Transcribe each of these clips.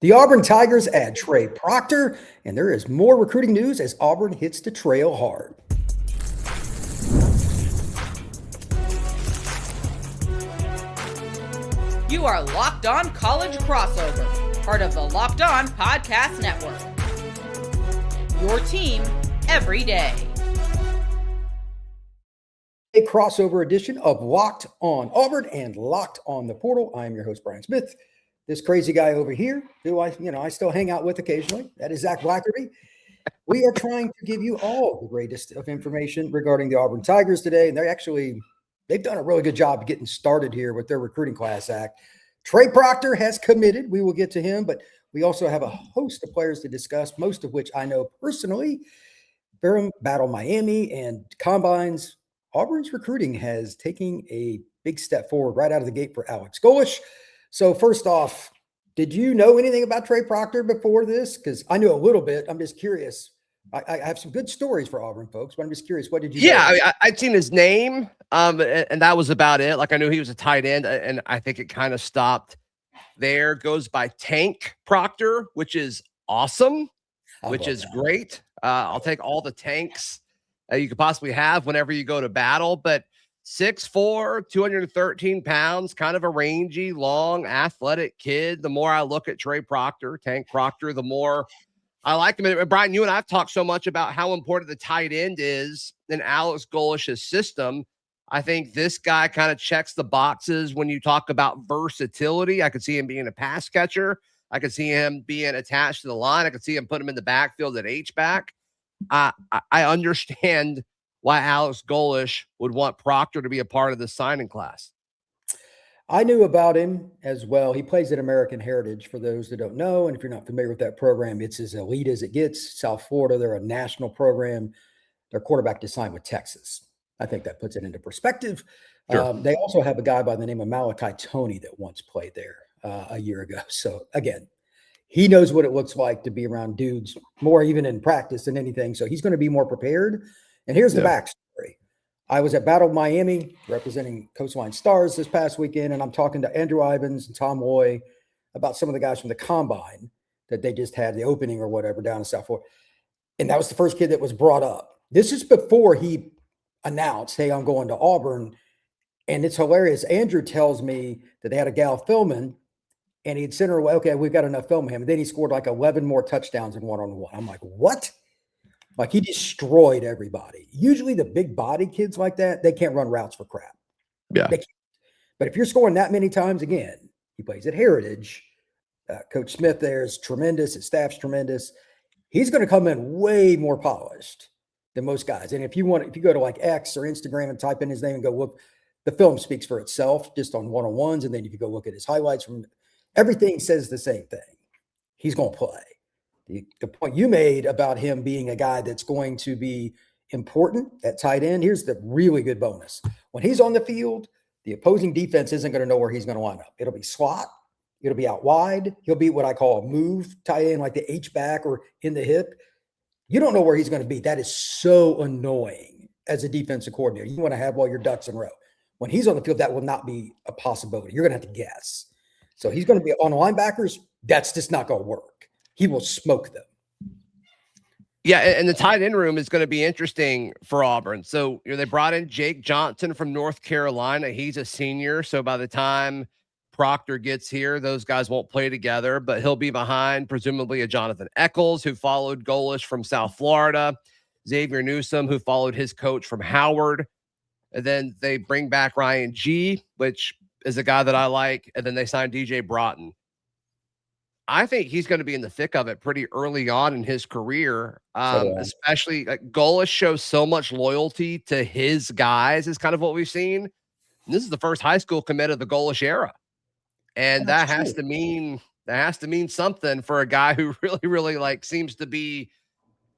The Auburn Tigers add Trey Proctor, and there is more recruiting news as Auburn hits the trail hard. You are Locked On College Crossover, part of the Locked On Podcast Network. Your team every day. A crossover edition of Locked On Auburn and Locked On the Portal. I am your host, Brian Smith. This crazy guy over here, who I still hang out with occasionally, that is Zach Blackerby. We are trying to give you all the greatest of information regarding the Auburn Tigers today, and they've done a really good job getting started here with their recruiting class act. Trey Proctor has committed. We will get to him, but we also have a host of players to discuss, most of which I know personally. From Battle Miami and Combines, Auburn's recruiting has taken a big step forward right out of the gate for Alex Golesh. So first off, did you know anything about Trey Proctor before this? Because I knew a little bit. I'm just curious. I have some good stories for Auburn folks, but I'm just curious. What did you know? Yeah, I'd seen his name, and that was about it. Like, I knew he was a tight end, and I think it kind of stopped there. Goes by Tank Proctor, which is awesome, which is great. I'll take all the tanks you could possibly have whenever you go to battle, but 6'4", 213 pounds, kind of a rangy, long, athletic kid. The more I look at Trey Proctor, Tank Proctor, the more I like him. And Brian, you and I have talked so much about how important the tight end is in Alex Golesh's system. I think this guy kind of checks the boxes when you talk about versatility. I could see him being a pass catcher. I could see him being attached to the line. I could see him put him in the backfield at H-back. I understand why Alex Golesh would want Proctor to be a part of the signing class. I knew about him as well. He plays at American Heritage, for those that don't know. And if you're not familiar with that program, it's as elite as it gets. South Florida, they're a national program. Their quarterback just signed with Texas. I think that puts it into perspective. Sure. They also have a guy by the name of Malachi Toney that once played there a year ago. So, again, he knows what it looks like to be around dudes more even in practice than anything. So he's going to be more prepared. And here's the backstory. I was at Battle Miami representing Coastline Stars this past weekend, and I'm talking to Andrew Ivins and Tom Loy about some of the guys from the Combine that they just had, the opening or whatever, down in South Florida. And that was the first kid that was brought up. This is before he announced, hey, I'm going to Auburn. And it's hilarious. Andrew tells me that they had a gal filming, and he'd sent her away. Okay, we've got enough film of him. And then he scored like 11 more touchdowns in one-on-one. I'm like, what? Like, he destroyed everybody. Usually the big body kids like that, they can't run routes for crap. Yeah. They can't. But if you're scoring that many times, again, he plays at Heritage. Coach Smith there is tremendous. His staff's tremendous. He's going to come in way more polished than most guys. And if you go to like X or Instagram and type in his name and go look, the film speaks for itself just on one-on-ones. And then if you go look at his highlights from everything says the same thing. He's going to play. The point you made about him being a guy that's going to be important at tight end, here's the really good bonus. When he's on the field, the opposing defense isn't going to know where he's going to line up. It'll be slot. It'll be out wide. He'll be what I call a move tight end, like the H-back or in the hip. You don't know where he's going to be. That is so annoying as a defensive coordinator. You want to have all your ducks in a row. When he's on the field, that will not be a possibility. You're going to have to guess. So he's going to be on linebackers. That's just not going to work. He will smoke them. Yeah, and the tight end room is going to be interesting for Auburn. So they brought in Jake Johnson from North Carolina. He's a senior, so by the time Proctor gets here, those guys won't play together, but he'll be behind presumably a Jonathan Eccles, who followed Golesh from South Florida, Xavier Newsome, who followed his coach from Howard. And then they bring back Ryan G., which is a guy that I like, and then they signed DJ Broughton. I think he's going to be in the thick of it pretty early on in his career, especially like Golesh shows so much loyalty to his guys is kind of what we've seen. And this is the first high school commit of the Golesh era. And that has to mean something for a guy who really like seems to be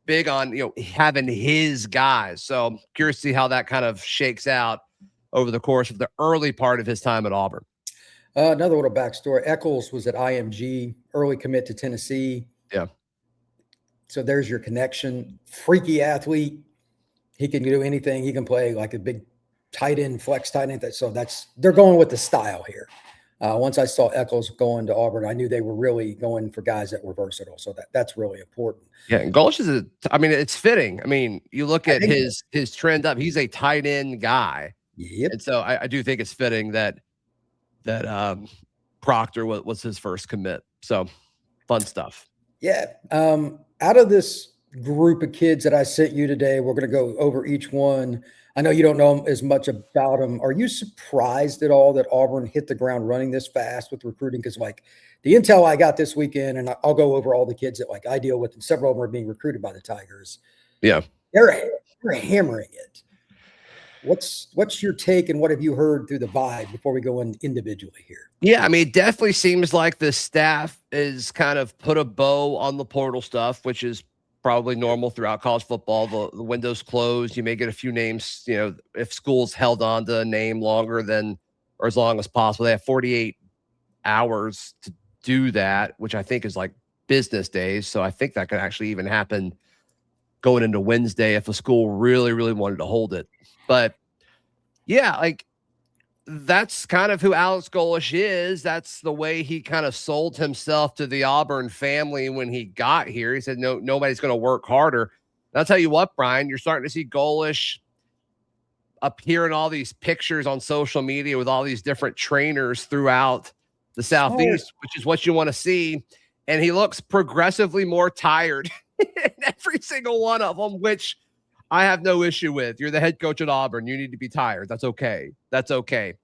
big on, having his guys. So I'm curious to see how that kind of shakes out over the course of the early part of his time at Auburn. Another little backstory. Eccles was at IMG, early commit to Tennessee. Yeah. So there's your connection. Freaky athlete. He can do anything. He can play like a big tight end, flex tight end. So they're going with the style here. Once I saw Eccles going to Auburn, I knew they were really going for guys that were versatile. So that's really important. Yeah, and Golish is it's fitting. I mean, you look at his trend up. He's a tight end guy. Yep. And so I do think it's fitting that Proctor was his first commit. So fun stuff. Yeah. Out of this group of kids that I sent you today, we're going to go over each one. I know you don't know as much about them. Are you surprised at all that Auburn hit the ground running this fast with recruiting? Because like the intel I got this weekend, and I'll go over all the kids that like I deal with, and several of them are being recruited by the Tigers. Yeah, they're hammering it. What's your take, and what have you heard through the vibe before we go in individually here? Yeah, I mean, it definitely seems like the staff is kind of put a bow on the portal stuff, which is probably normal throughout college football. The window's closed. You may get a few names, if schools held on to a name longer than or as long as possible. They have 48 hours to do that, which I think is like business days. So I think that could actually even happen going into Wednesday if a school really, really wanted to hold it. But yeah, like that's kind of who Alex Golish is. That's the way he kind of sold himself to the Auburn family when he got here. He said, no, nobody's going to work harder. And I'll tell you what, Brian, you're starting to see Golish appear in all these pictures on social media with all these different trainers throughout the Southeast, which is what you want to see. And he looks progressively more tired in every single one of them, which I have no issue with. You're the head coach at Auburn. You need to be tired. That's okay. That's okay.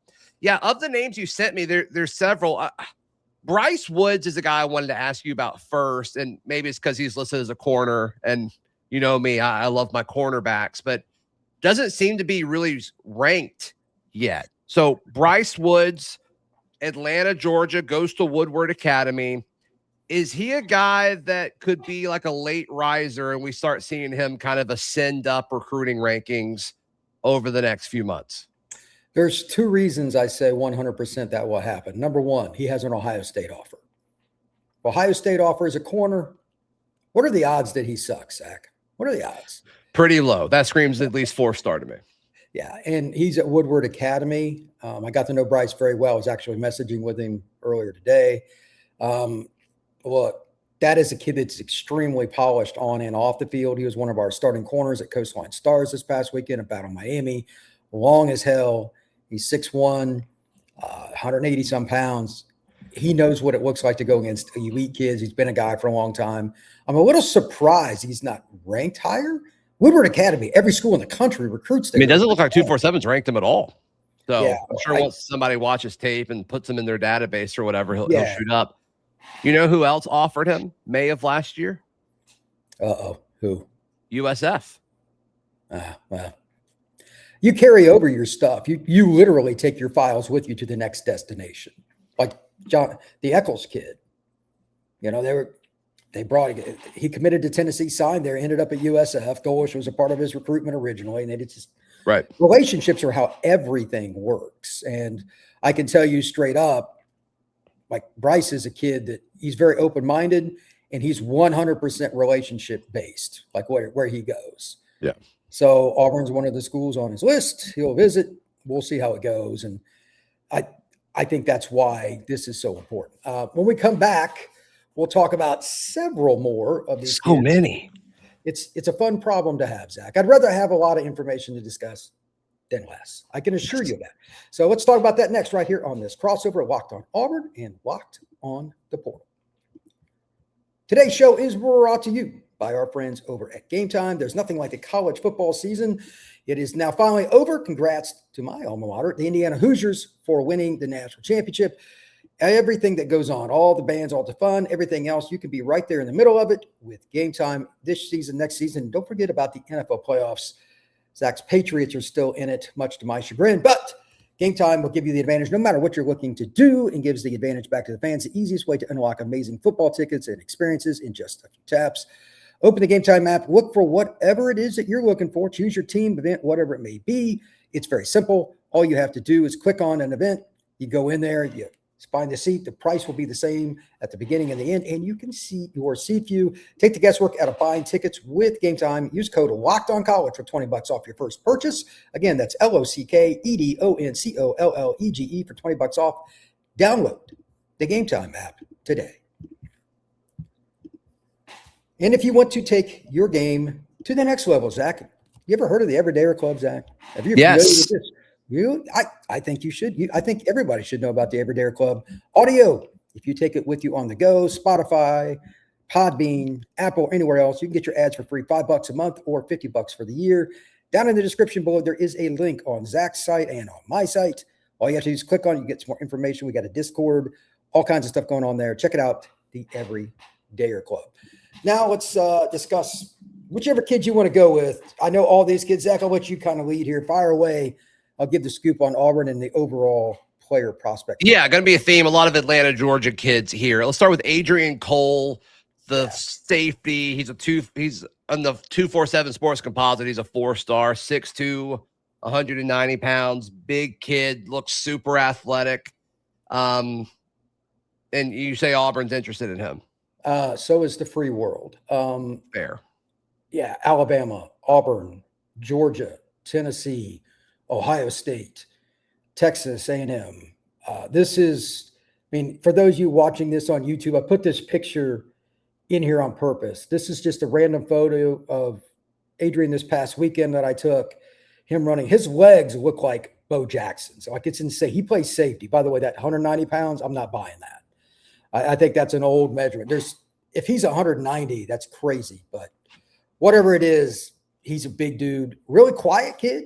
Yeah, of the names you sent me, there's several. Bryce Woods is a guy I wanted to ask you about first, and maybe it's because he's listed as a corner, and you know me, I love my cornerbacks, but doesn't seem to be really ranked yet. So Bryce Woods, Atlanta, Georgia, goes to Woodward Academy. Is he a guy that could be like a late riser and we start seeing him kind of ascend up recruiting rankings over the next few months? There's two reasons I say 100% that will happen. Number one, he has an Ohio State offer. Ohio State offers a corner. What are the odds that he sucks, Zach? What are the odds? Pretty low. That screams at least 4-star to me. Yeah, and he's at Woodward Academy. I got to know Bryce very well. I was actually messaging with him earlier today. Look, that is a kid that's extremely polished on and off the field. He was one of our starting corners at Coastline Stars this past weekend at Battle Miami. Long as hell. He's 6'1", 180-some pounds. He knows what it looks like to go against elite kids. He's been a guy for a long time. I'm a little surprised he's not ranked higher. Woodward Academy, every school in the country recruits there. I mean, it doesn't look like 247's ranked him at all. So yeah, I'm sure once somebody watches tape and puts him in their database or whatever, he'll shoot up. You know who else offered him May of last year? Who? USF. Well, you carry over your stuff. You literally take your files with you to the next destination. Like the Eccles kid. He committed to Tennessee, signed there, ended up at USF. Golish was a part of his recruitment originally, and right. Relationships are how everything works. And I can tell you straight up, like Bryce is a kid that he's very open-minded and he's 100% relationship based, like where he goes. Yeah. So Auburn's one of the schools on his list. He'll visit. We'll see how it goes. And I think that's why this is so important. When we come back, we'll talk about several more of these. So many. It's a fun problem to have, Zach. I'd rather have a lot of information to discuss than less. I can assure you that. So let's talk about that next right here on this crossover, Locked on Auburn and Locked on the Portal. Today's show is brought to you by our friends over at Gametime. There's nothing like the college football season. It is now finally over. Congrats to my alma mater, the Indiana Hoosiers, for winning the national championship. Everything that goes on, all the bands, all the fun, everything else, you can be right there in the middle of it with Gametime this season, next season. Don't forget about the NFL playoffs. Zach's Patriots are still in it, much to my chagrin, but Gametime will give you the advantage no matter what you're looking to do and gives the advantage back to the fans. The easiest way to unlock amazing football tickets and experiences in just a few taps. Open the Gametime app, look for whatever it is that you're looking for, choose your team, event, whatever it may be. It's very simple. All you have to do is click on an event. You go in there, you find the seat. The price will be the same at the beginning and the end, and you can see your seat view. Take the guesswork out of buying tickets with Gametime. Use code LOCKEDONCOLLEGE for $20 off your first purchase. Again, that's LOCKEDONCOLLEGE for $20 off Download the Gametime app today. And if you want to take your game to the next level, Zach, you ever heard of the Everydayer Club, Zach? Have you familiar with this? I think you should. I think everybody should know about the Everydayer Club. Audio, if you take it with you on the go, Spotify, Podbean, Apple, anywhere else, you can get your ads for free, $5 a month or $50 for the year. Down in the description below, there is a link on Zach's site and on my site. All you have to do is click on it, you get some more information. We got a Discord, all kinds of stuff going on there. Check it out, the Everydayer Club. Now let's discuss whichever kid you want to go with. I know all these kids. Zach, I'll let you kind of lead here. Fire away. I'll give the scoop on Auburn and the overall player prospect. Yeah, going to be a theme. A lot of Atlanta, Georgia kids here. Let's start with Adryan Cole, the safety. He's on the 247 Sports Composite. He's a 4-star, 6'2", 190 pounds, big kid, looks super athletic. And you say Auburn's interested in him. So is the free world. Fair. Yeah, Alabama, Auburn, Georgia, Tennessee, Ohio State, Texas A&M. This is, for those of you watching this on YouTube, I put this picture in here on purpose. This is just a random photo of Adryan this past weekend that I took, him running. His legs look like Bo Jackson. So like, it's insane. He plays safety. By the way, that 190 pounds, I'm not buying that. I think that's an old measurement. If he's 190, that's crazy. But whatever it is, he's a big dude, really quiet kid.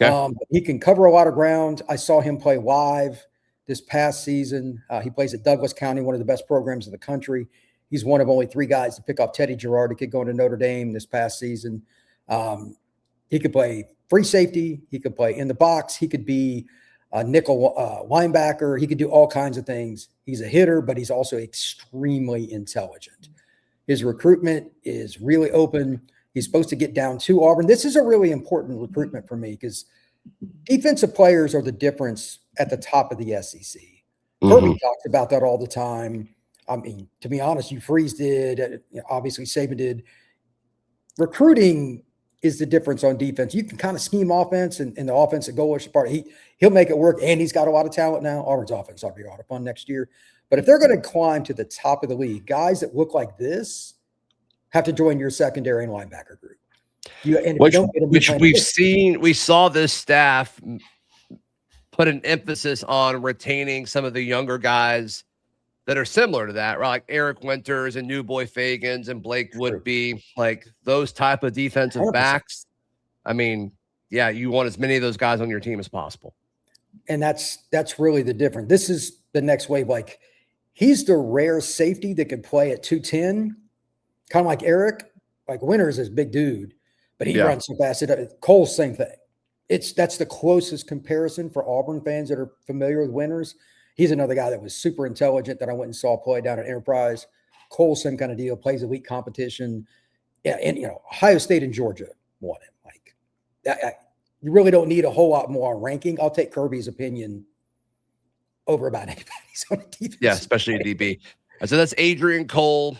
Okay. He can cover a lot of ground. I saw him play live this past season. He plays at Douglas County, one of the best programs in the country. He's one of only 3 guys to pick off Teddy Girard, who could go into Notre Dame this past season. He could play free safety. He could play in the box. He could be a nickel linebacker. He could do all kinds of things. He's a hitter, but he's also extremely intelligent. His recruitment is really open. He's supposed to get down to Auburn. This is a really important recruitment for me because defensive players are the difference at the top of the SEC. Kirby talks about that all the time. To be honest, Hugh Freeze did. Obviously, Saban did. Recruiting is the difference on defense. You can kind of scheme offense and the offensive goalish part. He'll make it work, and he's got a lot of talent now. Auburn's offense ought to be a lot of fun next year. But if they're going to climb to the top of the league, guys that look like this have to join your secondary and linebacker group. We saw this staff put an emphasis on retaining some of the younger guys that are similar to that, right? Like Eric Winters and New Boy Fagans and Blake Woodby, like those type of defensive 100%. Backs. Yeah, you want as many of those guys on your team as possible. And that's really the difference. This is the next wave. Like, he's the rare safety that can play at 210, kind of like Eric. Like, Winters is a big dude, but he runs so fast. Cole's same thing. That's the closest comparison for Auburn fans that are familiar with Winters. He's another guy that was super intelligent that I went and saw play down at Enterprise. Cole, same kind of deal, plays elite competition. Yeah, and Ohio State and Georgia won him. Like, you really don't need a whole lot more on ranking. I'll take Kirby's opinion over about anybody's on defense. Yeah, especially DB. So that's Adryan Cole.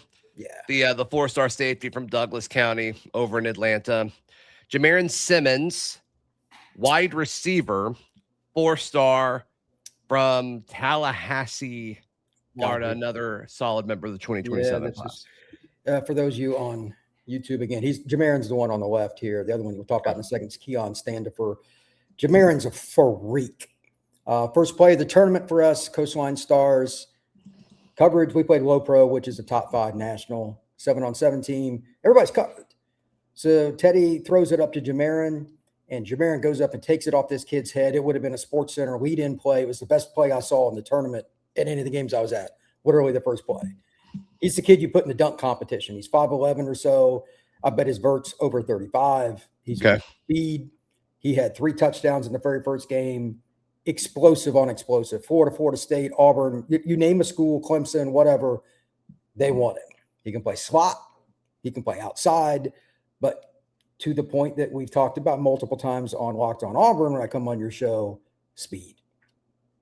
Yeah, the 4-star safety from Douglas County over in Atlanta. Jamarin Simmons, wide receiver, 4-star. From Tallahassee, Florida, another solid member of the 2027 class. For those of you on YouTube, again, Jamarin's the one on the left here. The other one we'll talk about in a second is Keon Standifer. Jamarin's a freak. First play of the tournament for us, Coastline Stars. Coverage, we played low pro, which is a top 5 national 7-on-7 team. Everybody's covered. So Teddy throws it up to Jamarin. And Jamarin goes up and takes it off this kid's head. It would have been a Sports Center lead-in play. It was the best play I saw in the tournament at any of the games I was at. Literally the first play. He's the kid you put in the dunk competition. He's 5'11" or so. I bet his vert's over 35. He's got speed. He had 3 touchdowns in the very first game. Explosive on explosive. Florida State, Auburn, you name a school, Clemson, whatever, they want him. He can play slot. He can play outside. But to the point that we've talked about multiple times on Locked On Auburn when I come on your show, speed.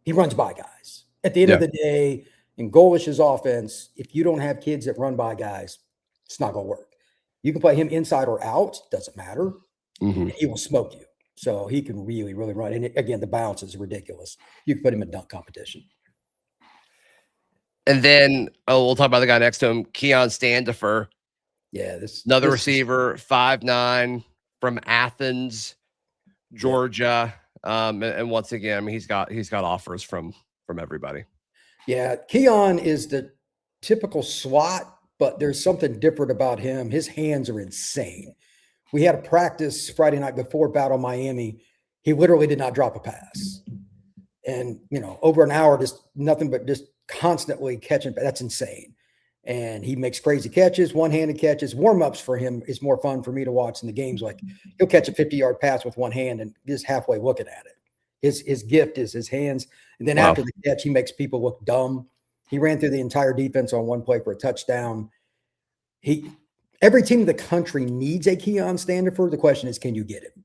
He runs by guys. At the end of the day, in Golish's offense, if you don't have kids that run by guys, it's not going to work. You can play him inside or out, doesn't matter. And he will smoke you. So he can really, really run. And again, the bounce is ridiculous. You can put him in dunk competition. And then, we'll talk about the guy next to him, Keon Standifer. Yeah, Another this receiver, 5'9", from Athens, Georgia. And once again, I mean, he's got offers from everybody. Yeah, Keon is the typical slot, but there's something different about him. His hands are insane. We had a practice Friday night before Battle Miami. He literally did not drop a pass. And, over an hour, just nothing but just constantly catching. That's insane. And he makes crazy catches, one-handed catches. Warm-ups for him is more fun for me to watch in the games. Like, he'll catch a 50-yard pass with one hand and just halfway looking at it. His gift is his hands. And then after the catch, he makes people look dumb. He ran through the entire defense on one play for a touchdown. Every team in the country needs a Keon Standifer. The question is, can you get him?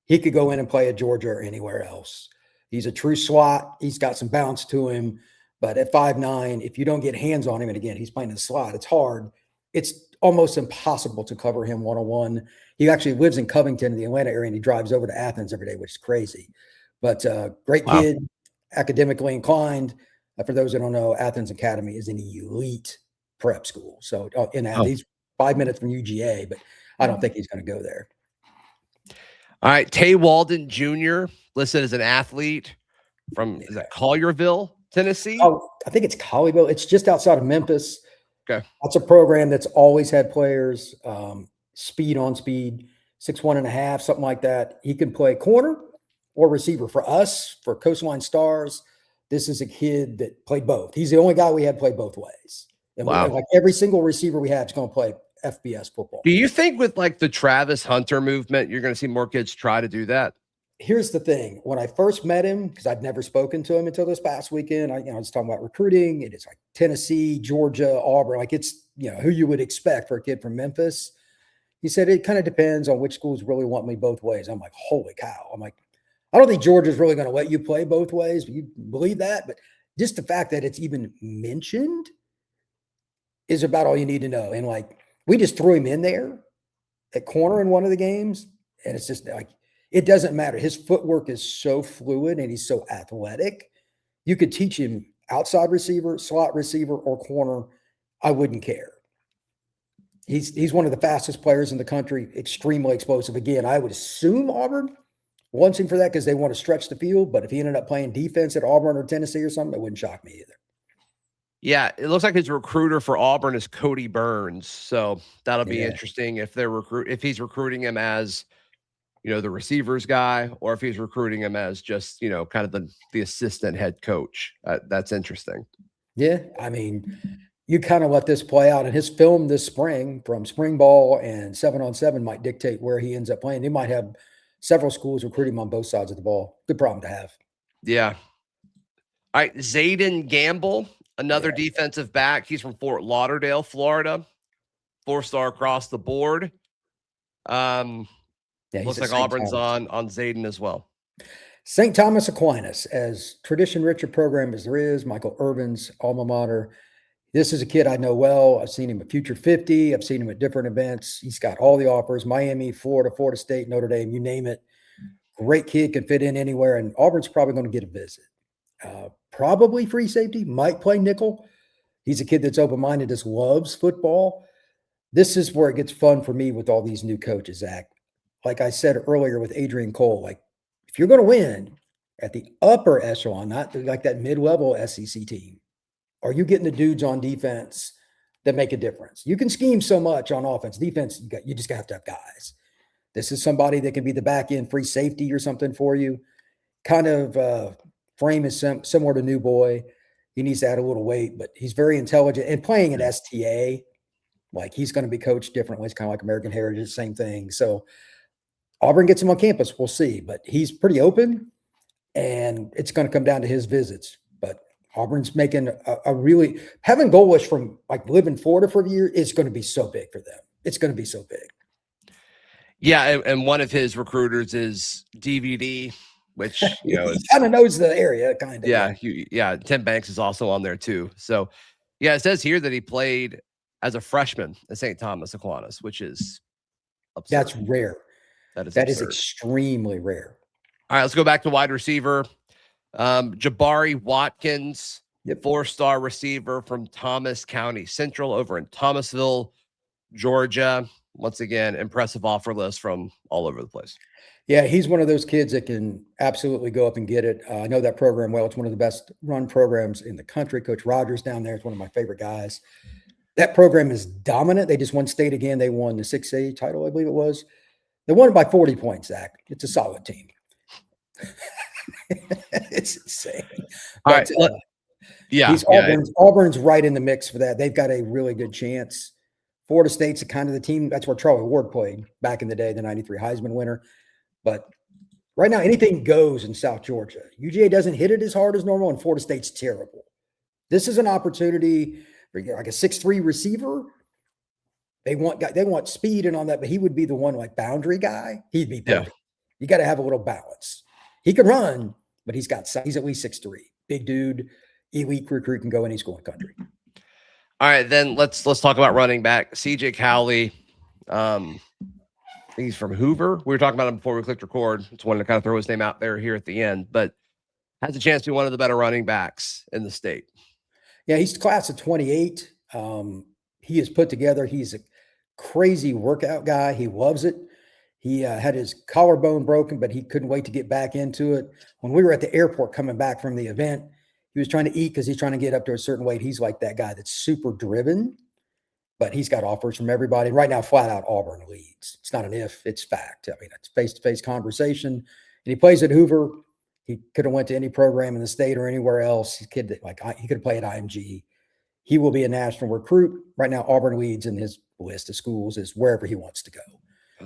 He could go in and play at Georgia or anywhere else. He's a true slot. He's got some bounce to him. But at 5'9", if you don't get hands on him, and again, he's playing in the slot, it's hard. It's almost impossible to cover him one-on-one. He actually lives in Covington in the Atlanta area, and he drives over to Athens every day, which is crazy. But great kid, academically inclined. For those that don't know, Athens Academy is an elite prep school. So in Athens, he's 5 minutes from UGA, but I don't think he's going to go there. All right, Tay Walden Jr., listed as an athlete from is that Collierville, Tennessee? Oh, I think it's Collierville. It's just outside of Memphis. Okay. That's a program that's always had players, speed on speed, 6'1.5", something like that. He can play corner or receiver. For us, for Coastline Stars, this is a kid that played both. He's the only guy we had play both ways. And like every single receiver we have is going to play FBS football. Do you think with like the Travis Hunter movement, you're going to see more kids try to do that? Here's the thing. When I first met him, because I'd never spoken to him until this past weekend, I was talking about recruiting. It is like Tennessee, Georgia, Auburn. Like it's, who you would expect for a kid from Memphis. He said, it kind of depends on which schools really want me both ways. I'm like, holy cow. I'm like, I don't think Georgia's really going to let you play both ways. You believe that? But just the fact that it's even mentioned is about all you need to know. And like, we just threw him in there at corner in one of the games. And it's just like, it doesn't matter. His footwork is so fluid and he's so athletic. You could teach him outside receiver, slot receiver, or corner. I wouldn't care. He's one of the fastest players in the country, extremely explosive. Again, I would assume Auburn wants him for that because they want to stretch the field. But if he ended up playing defense at Auburn or Tennessee or something, it wouldn't shock me either. Yeah, it looks like his recruiter for Auburn is Cody Burns. So that'll be interesting if he's recruiting him as the receivers guy, or if he's recruiting him as just, kind of the assistant head coach. That's interesting. Yeah. I mean, you kind of let this play out, and his film this spring from spring ball and 7-on-7 might dictate where he ends up playing. They might have several schools recruiting him on both sides of the ball. Good problem to have. Yeah. All right. Zayden Gamble, another defensive back. He's from Fort Lauderdale, Florida. 4-star across the board. Looks like Auburn's on Zayden as well. St. Thomas Aquinas, as tradition-rich a program as there is, Michael Irvin's alma mater. This is a kid I know well. I've seen him at Future 50. I've seen him at different events. He's got all the offers: Miami, Florida, Florida State, Notre Dame, you name it. Great kid, can fit in anywhere, and Auburn's probably going to get a visit. Probably free safety, might play nickel. He's a kid that's open-minded, just loves football. This is where it gets fun for me with all these new coaches, Zach. Like I said earlier with Adryan Cole, like if you're going to win at the upper echelon, not like that mid-level SEC team, are you getting the dudes on defense that make a difference? You can scheme so much on offense. Defense, you just have to have guys. This is somebody that can be the back-end free safety or something for you. Kind of frame is similar to New Boy. He needs to add a little weight, but he's very intelligent. And playing at STA, like he's going to be coached differently. It's kind of like American Heritage, same thing. So Auburn gets him on campus, we'll see. But he's pretty open, and it's going to come down to his visits. But Auburn's making a really – having Goalish from like living in Florida for a year is going to be so big for them. It's going to be so big. Yeah, and one of his recruiters is DVD, which he kind of knows the area, kind of. Yeah. Tim Banks is also on there too. So, yeah, it says here that he played as a freshman at St. Thomas Aquinas, which is absurd. That's rare. That is extremely rare. All right, let's go back to wide receiver. Jabari Watkins, Yep. 4-star receiver from Thomas County Central over in Thomasville, Georgia. Once again, impressive offer list from all over the place. Yeah, he's one of those kids that can absolutely go up and get it. I know that program well. It's one of the best run programs in the country. Coach Rogers down there is one of my favorite guys. That program is dominant. They just won state again. They won the 6A title, I believe it was. They won it by 40 points, Zach. It's a solid team. It's insane. All right. Auburn's right in the mix for that. They've got a really good chance. Florida State's kind of the team. That's where Charlie Ward played back in the day, the 93 Heisman winner. But right now, anything goes in South Georgia. UGA doesn't hit it as hard as normal, and Florida State's terrible. This is an opportunity for like a 6'3" receiver. They want speed and all that, but he would be the one like boundary guy. He'd be perfect. Yeah. You got to have a little balance. He can run, but he's at least 6'3". Big dude, elite recruit, can go any school in the country. All right, then let's talk about running back CJ Cowley. He's from Hoover. We were talking about him before we clicked record. Just wanted to kind of throw his name out there here at the end, but has a chance to be one of the better running backs in the state. Yeah, he's class of 28. He is put together. He's a crazy workout guy. He loves it. He had his collarbone broken, but he couldn't wait to get back into it. When we were at the airport coming back from the event, he was trying to eat because he's trying to get up to a certain weight. He's like that guy that's super driven, but he's got offers from everybody. Right now, flat out, Auburn leads. It's not an if, it's fact. I mean, it's face-to-face conversation. And he plays at Hoover. He could have went to any program in the state or anywhere else. He could have played at IMG. He will be a national recruit. Right now, Auburn leads in his list of schools is wherever he wants to go.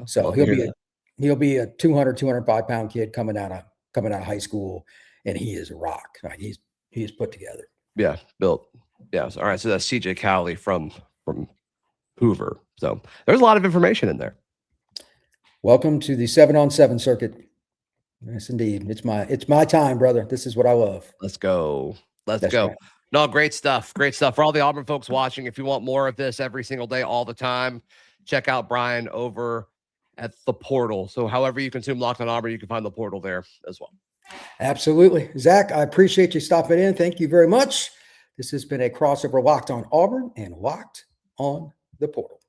So he'll be a 200, 205 pound kid coming out of high school, and he is a rock. Like he is put together. Yeah, built. Yeah. All right. So that's CJ Cowley from Hoover. So there's a lot of information in there. Welcome to the 7-on-7 circuit. Yes, indeed. It's my time, brother. This is what I love. Let's go. Let's go. Right. No, great stuff. Great stuff. For all the Auburn folks watching, if you want more of this every single day, all the time, check out Brian over at the portal. So however you consume Locked on Auburn, you can find the portal there as well. Absolutely. Zach, I appreciate you stopping in. Thank you very much. This has been a crossover Locked on Auburn and Locked on the Portal.